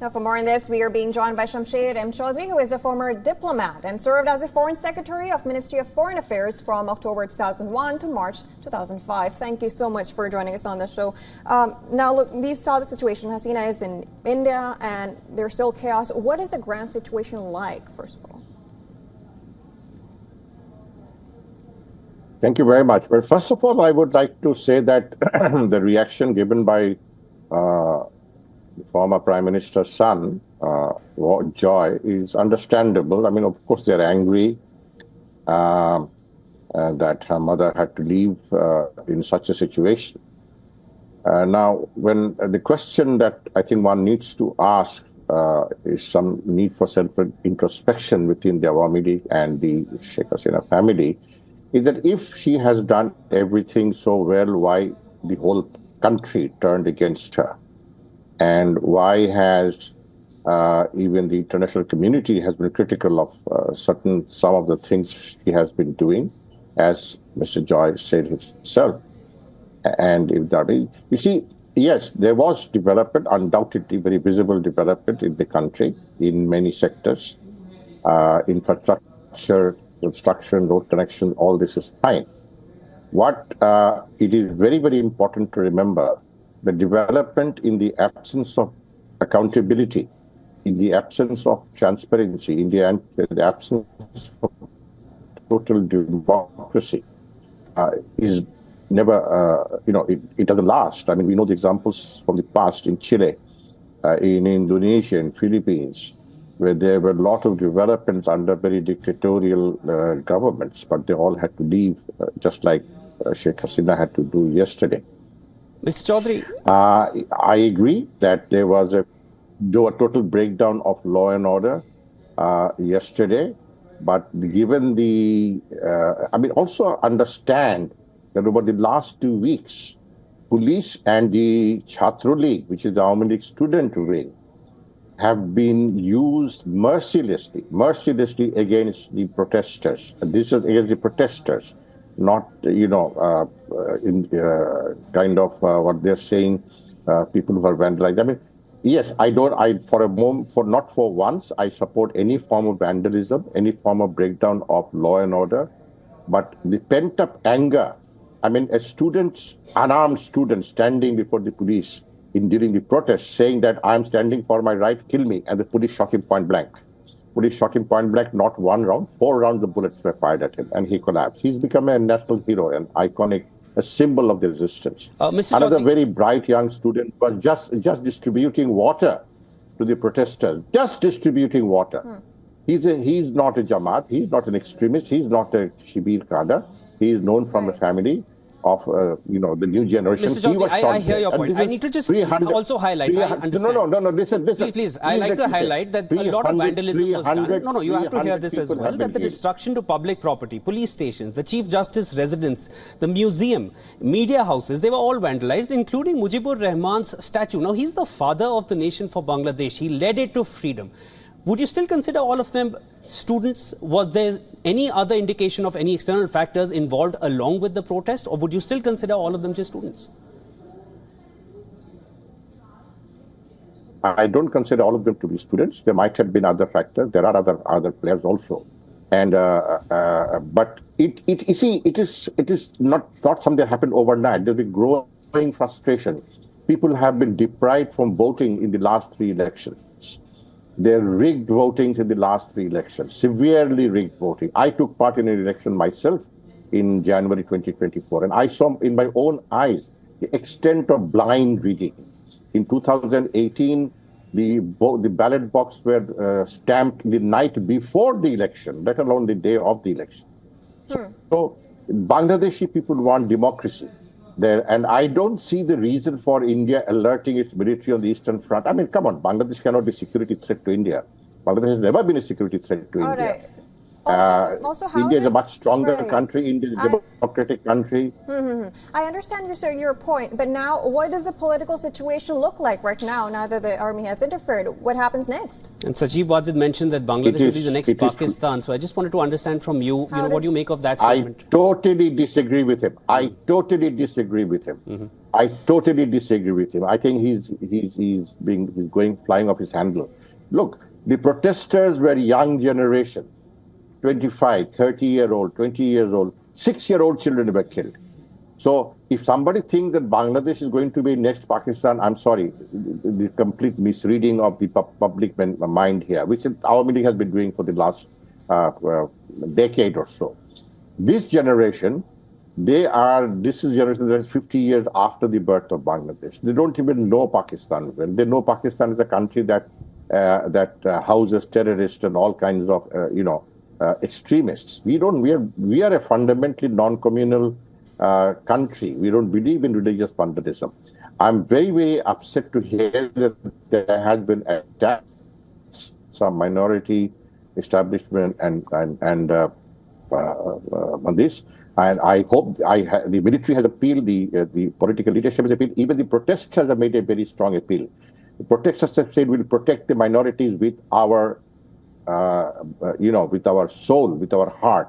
Now, for more on this, we are being joined by Shamsher M. Chaudhry, who is a former diplomat and served as a Foreign Secretary of Ministry of Foreign Affairs from October 2001 to March 2005. Thank you so much for joining us on the show. Now, look, we saw the situation. Hasina is in India, and there's still chaos. What is the ground situation like, first of all? Thank you very much. Well, first of all, I would like to say that the reaction given by the former Prime Minister's son, Joy, is understandable. I mean, of course, they're angry that her mother had to leave in such a situation. Now, when the question that I think one needs to ask is some need for self-introspection within the Awami League and the Sheikh Hasina family, is that if she has done everything so well, why the whole country turned against her? And why has even the international community has been critical of some of the things she has been doing, as Mr. Joy said himself. And if that is, you see, yes, there was development, undoubtedly very visible development in the country in many sectors, infrastructure, construction, road connection, all this is fine. What it is very, very important to remember, the development in the absence of accountability, in the absence of transparency, in the absence of total democracy is never, it doesn't last. I mean, we know the examples from the past in Chile, in Indonesia, in Philippines, where there were a lot of developments under very dictatorial governments, but they all had to leave, just like Sheikh Hasina had to do yesterday. Mr. Chaudhry, I agree that there was a total breakdown of law and order yesterday, but given the, also understand that over the last 2 weeks, police and the Chhatro League, which is the Awami League student wing, have been used mercilessly against the protesters. This is against the protesters, not, what they're saying, people who are vandalized. I mean, yes, not for once, I support any form of vandalism, any form of breakdown of law and order, but the pent-up anger, I mean, unarmed student standing before the police during the protest, saying that I'm standing for my right, kill me, and the police shot him point blank. Police shot him point blank, not 1 round, 4 rounds of bullets were fired at him, and he collapsed. He's become a national hero, an iconic, a symbol of the resistance. Another very bright young student was just distributing water to the protesters, just distributing water. He's not a Jamaat, he's not an extremist, he's not a Shibir Kader. He is known from a family of, the new generation. Mr. Chaudhry, I hear your point. I need to just also highlight. No, listen. Please, I like to highlight that a lot of vandalism was done. No, you have to hear this as well, that the destruction to public property, police stations, the Chief Justice residence, the museum, media houses, they were all vandalized, including Mujibur Rahman's statue. Now, he's the father of the nation for Bangladesh. He led it to freedom. Would you still consider all of them students? Was there any other indication of any external factors involved along with the protest, or would you still consider all of them just students? I don't consider all of them to be students. There might have been other factors. There are other players also, and but it is not something that happened overnight. There's been growing frustration. People have been deprived from voting in the last 3 elections. There rigged votings in the last 3 elections, severely rigged voting. I took part in an election myself in January 2024, and I saw in my own eyes the extent of blind rigging. In 2018, the ballot box were stamped the night before the election, let alone the day of the election. So Bangladeshi people want democracy there, and I don't see the reason for India alerting its military on the Eastern Front. I mean, come on, Bangladesh cannot be a security threat to India. Bangladesh has never been a security threat to India. Right. Also, India is a much stronger country. India is a democratic country. I understand your point, but now what does the political situation look like right now that the army has interfered? What happens next? And Sajeeb Wazed mentioned that Bangladesh will be the next Pakistan. So I just wanted to understand from you, what do you make of that statement? I totally disagree with him. I totally disagree with him. I think he's going flying off his handle. Look, the protesters were young generation, 25, 30-year-old, 20 years old, 6-year-old children were killed. So if somebody thinks that Bangladesh is going to be next Pakistan, I'm sorry, the complete misreading of the public mind here, which our media has been doing for the last decade or so. This generation, this is a generation that is 50 years after the birth of Bangladesh. They don't even know Pakistan well. They know Pakistan is a country that houses terrorists and all kinds of, extremists. We are a fundamentally non-communal country. We don't believe in religious fundamentalism. I'm very, very upset to hear that there has been attacks, some minority establishment and on this. And I hope the military has appealed, the political leadership has appealed, even the protesters have made a very strong appeal. The protesters have said we'll protect the minorities with our, with our soul, with our heart.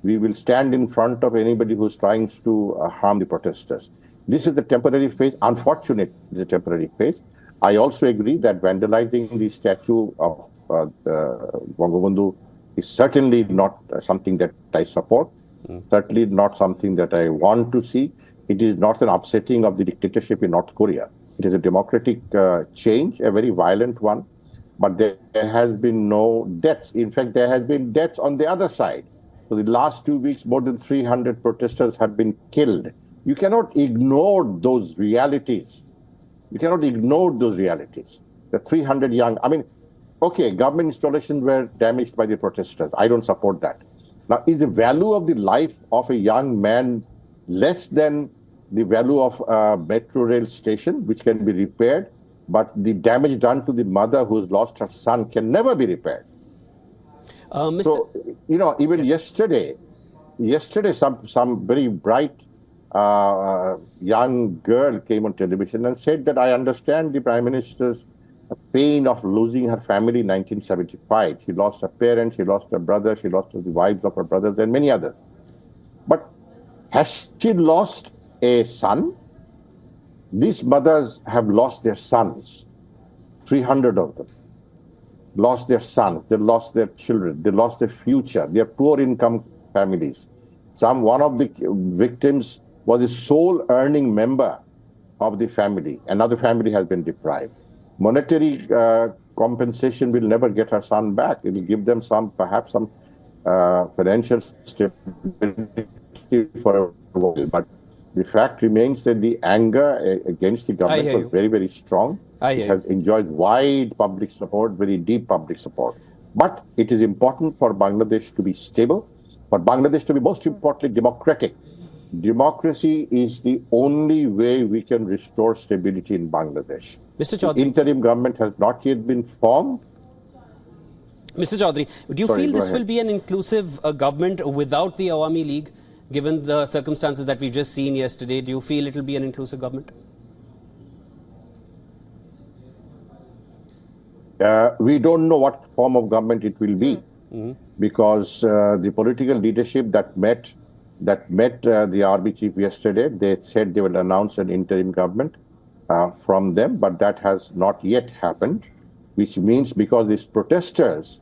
We will stand in front of anybody who's trying to harm the protesters. This is the temporary phase. Unfortunately, it's a temporary phase. I also agree that vandalizing the statue of Bangabandhu is certainly not something that I support. Certainly not something that I want to see. It is not an upsetting of the dictatorship in North Korea. It is a democratic change, a very violent one. But there has been no deaths. In fact, there has been deaths on the other side. So the last 2 weeks, more than 300 protesters have been killed. You cannot ignore those realities. You cannot ignore those realities. The 300 young, okay, government installations were damaged by the protesters. I don't support that. Now, is the value of the life of a young man less than the value of a metro rail station, which can be repaired, but the damage done to the mother who's lost her son can never be repaired? So, even yesterday, some very bright young girl came on television and said that I understand the Prime Minister's pain of losing her family in 1975. She lost her parents, she lost her brother, she lost the wives of her brothers and many others. But has she lost a son? These mothers have lost their sons, 300 of them. Lost their sons, they lost their children, they lost their future. They are poor income families. One of the victims was a sole earning member of the family. Another family has been deprived. Monetary compensation will never get her son back. It will give them perhaps some financial stability for a while. But the fact remains that the anger against the government was very, very strong. It has enjoyed wide public support, very deep public support. But it is important for Bangladesh to be stable, for Bangladesh to be most importantly democratic. Democracy is the only way we can restore stability in Bangladesh. Mr. Chaudhary, the interim government has not yet been formed. Mr. Chaudhary, do you feel this will be an inclusive government without the Awami League, given the circumstances that we've just seen yesterday? Do you feel it will be an inclusive government? We don't know what form of government it will be, because the political leadership that met the RB chief yesterday, they said they will announce an interim government from them, but that has not yet happened, which means because these protesters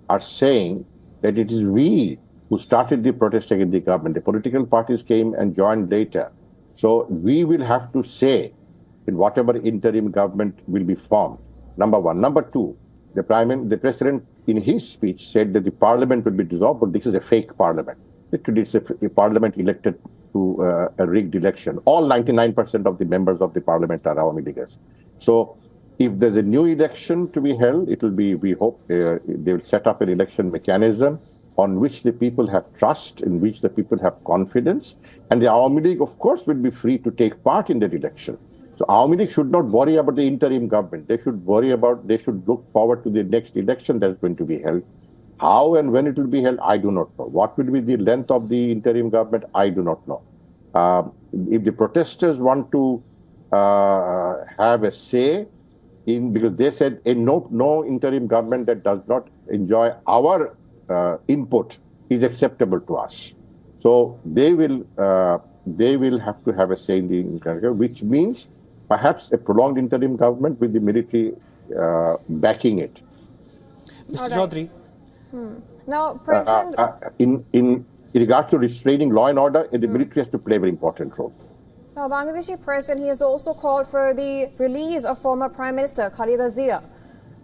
are saying that it is we who started the protest against the government. The political parties came and joined later. So we will have to say in whatever interim government will be formed. Number one. Number two, the president in his speech said that the parliament will be dissolved, but this is a fake parliament. Literally, it's a parliament elected through a rigged election. All 99% of the members of the parliament are Awami Leaguers. So if there's a new election to be held, it will be, we hope, they will set up an election mechanism on which the people have trust, in which the people have confidence. And the Awami League, of course, will be free to take part in that election. So Awami League should not worry about the interim government. They should look forward to the next election that is going to be held. How and when it will be held, I do not know. What will be the length of the interim government, I do not know. If the protesters want to have a say in, because they said no interim government that does not enjoy our input is acceptable to us. So they will they will have to have a say in the interim, which means perhaps a prolonged interim government with the military backing it. Mr. Chaudhary. Now, President... in regards to restraining law and order, the military has to play a very important role. Now, Bangladeshi President, he has also called for the release of former Prime Minister Khalida Zia.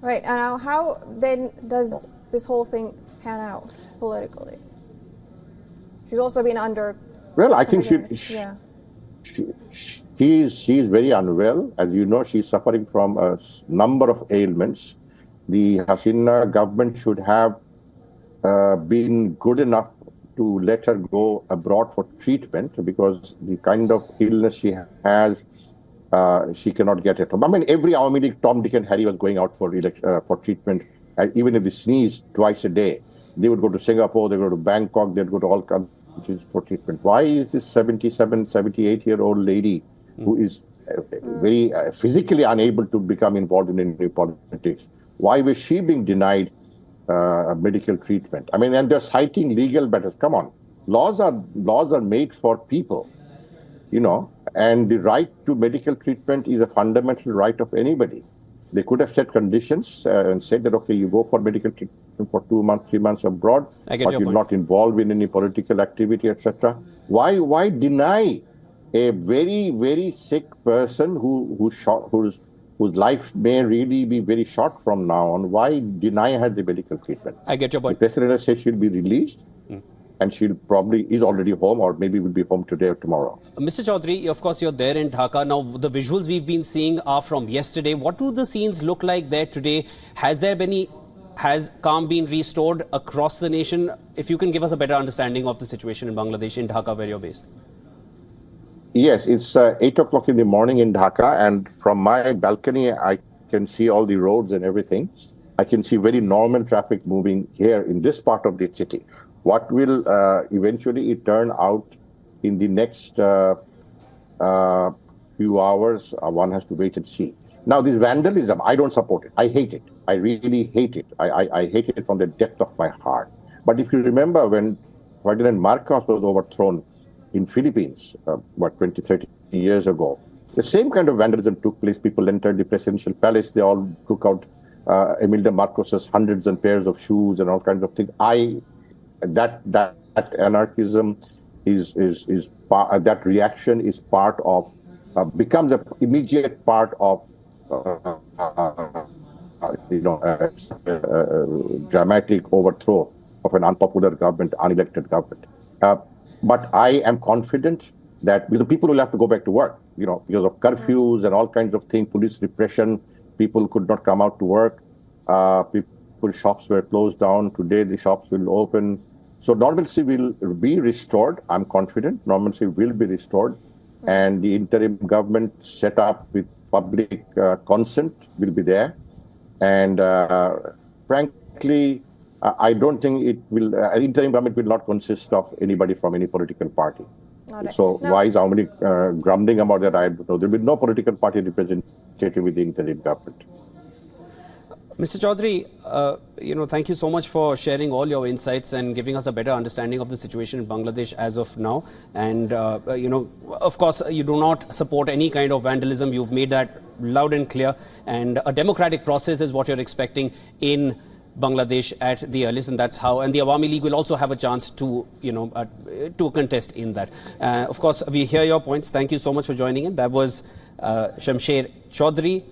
Right, and now how then does this whole thing pan out politically? She's also been under... Well, I think she is very unwell. As you know, she's suffering from a number of ailments. The Hasina government should have been good enough to let her go abroad for treatment, because the kind of illness she has, she cannot get at home. I mean, every Awami League, Tom, Dick and Harry was going out for treatment. Even if they sneeze twice a day, they would go to Singapore, they would go to Bangkok, they'd go to all countries for treatment. Why is this 77, 78-year-old lady who is very physically unable to become involved in any politics, why was she being denied medical treatment? I mean, and they're citing legal matters. Come on, laws are made for people, you know, and the right to medical treatment is a fundamental right of anybody. They could have set conditions and said that, okay, you go for medical treatment for 2 months, 3 months abroad, but you're not involved in any political activity, etc. Why deny a very, very sick person whose life may really be very short from now on? Why deny her the medical treatment? I get your point. The president has said she'll be released, and she'll probably is already home, or maybe will be home today or tomorrow. Mr. Chaudhary, of course, you're there in Dhaka. Now, the visuals we've been seeing are from yesterday. What do the scenes look like there today? Has calm been restored across the nation? If you can give us a better understanding of the situation in Bangladesh, in Dhaka, where you're based. Yes, it's 8 o'clock in the morning in Dhaka, and from my balcony, I can see all the roads and everything. I can see very normal traffic moving here in this part of the city. What will eventually turn out in the next few hours, one has to wait and see. Now, this vandalism, I don't support it. I hate it. I really hate it. I hate it from the depth of my heart. But if you remember when Ferdinand Marcos was overthrown in Philippines, 20, 30 years ago, the same kind of vandalism took place. People entered the presidential palace. They all took out Imelda Marcos's hundreds and pairs of shoes and all kinds of things. That anarchism that reaction is part of, becomes an immediate part of, dramatic overthrow of an unpopular government, unelected government. But I am confident that the people will have to go back to work, you know, because of curfews and all kinds of things, police repression, people could not come out to work. People's shops were closed down. Today, the shops will open. So normalcy will be restored. I'm confident normalcy will be restored. And the interim government set up with public consent will be there. And frankly, I don't think it will, interim government will not consist of anybody from any political party. So why is how many grumbling about that? I don't know. There will be no political party representative with the interim government. Mr. Chaudhary, thank you so much for sharing all your insights and giving us a better understanding of the situation in Bangladesh as of now. And, of course, you do not support any kind of vandalism. You've made that loud and clear. And a democratic process is what you're expecting in Bangladesh at the earliest, and that's how. And the Awami League will also have a chance to, to contest in that. Of course, we hear your points. Thank you so much for joining in. That was Shamsher Chaudhary,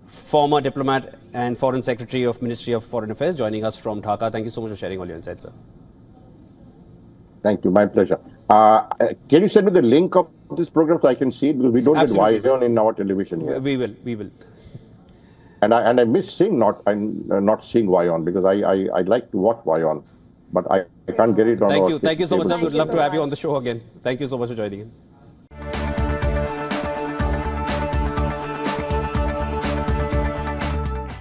former diplomat and Foreign Secretary of Ministry of Foreign Affairs, joining us from Dhaka. Thank you so much for sharing all your insights, sir. Thank you. My pleasure. Can you send me the link of this program so I can see it? Because we don't get WION in our television here. We will. And I miss seeing not seeing WION, because I like to watch WION, but I can't get it on. Thank you so much, sir. We'd love to have you on the show again. Thank you so much for joining in.